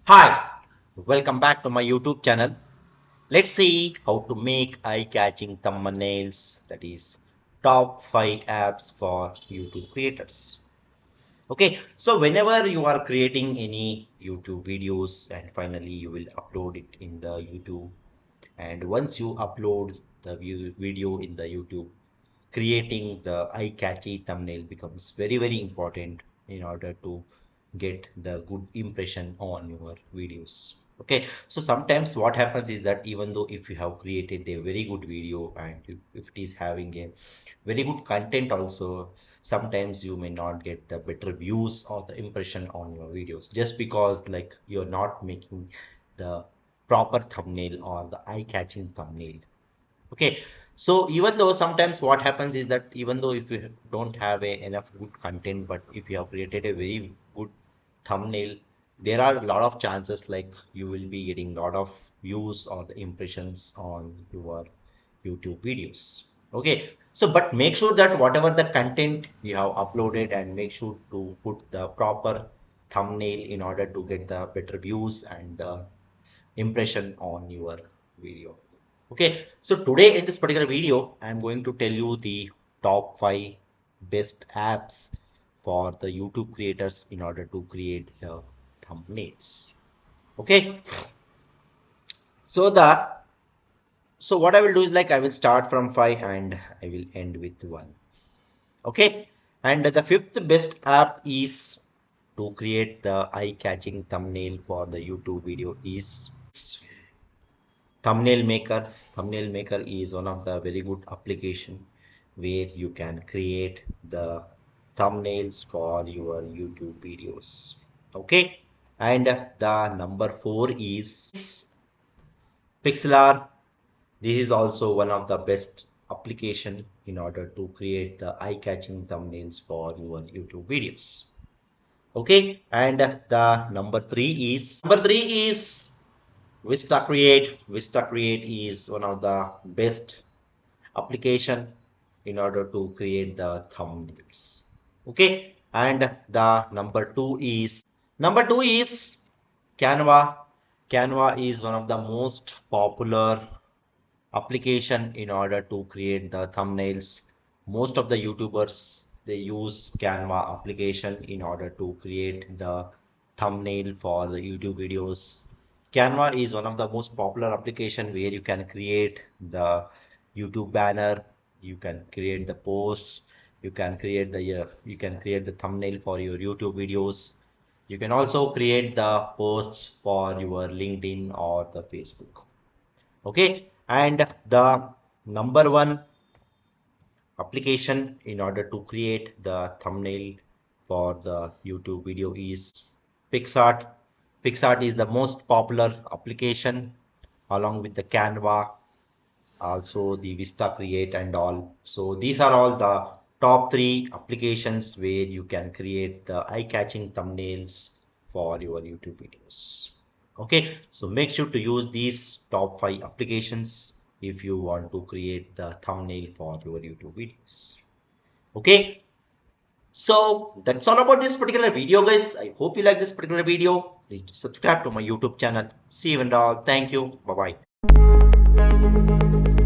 Hi, welcome back to my YouTube channel. Let's see how to make eye-catching thumbnails, that is top 5 apps for YouTube creators. Okay, so whenever you are creating any YouTube videos and finally you will upload it in the YouTube, and once you upload the video in the YouTube, creating the eye-catchy thumbnail becomes very important in order to get the good impression on your videos. Okay, so sometimes what happens is that even though if you have created a very good video and if it is having a very good content also, sometimes you may not get the better views or the impression on your videos just because like you're not making the proper thumbnail or the eye-catching thumbnail. Okay, so even though sometimes what happens is that even though if you don't have enough good content, but if you have created a very good thumbnail, there are a lot of chances like you will be getting a lot of views or the impressions on your YouTube videos. Okay, so but make sure that whatever the content you have uploaded and make sure to put the proper thumbnail in order to get the better views and the impression on your video. Okay, so today in this particular video, I'm going to tell you the top 5 best apps for the YouTube creators in order to create the thumbnails. Okay, so what I will do is like I will start from 5 and I will end with 1. Okay, and the fifth best app is to create the eye-catching thumbnail for the YouTube video is thumbnail maker. Thumbnail maker is one of the very good application where you can create the thumbnails for your YouTube videos. Okay, and the number 4 is pixlr. This is also one of the best application in order to create the eye-catching thumbnails for your YouTube videos. Okay, and the number 3 is Vista Create. Vista Create is one of the best application in order to create the thumbnails. Okay, and the number two is Canva. Canva is one of the most popular application in order to create the thumbnails. Most of the YouTubers they use Canva application in order to create the thumbnail for the YouTube videos. Canva is one of the most popular application where you can create the YouTube banner, you can create the posts, you can create the thumbnail for your YouTube videos. You can also create the posts for your LinkedIn or the Facebook. Okay, and the number 1 application in order to create the thumbnail for the YouTube video is PixArt. PixArt is the most popular application along with the Canva, also the Vista Create and all. So these are all the top 3 applications where you can create the eye-catching thumbnails for your YouTube videos. Okay, so make sure to use these top 5 applications if you want to create the thumbnail for your YouTube videos. Okay, so that's all about this particular video, guys. I hope you like this particular video. Please subscribe to my YouTube channel. See you and all. Thank you. Bye bye.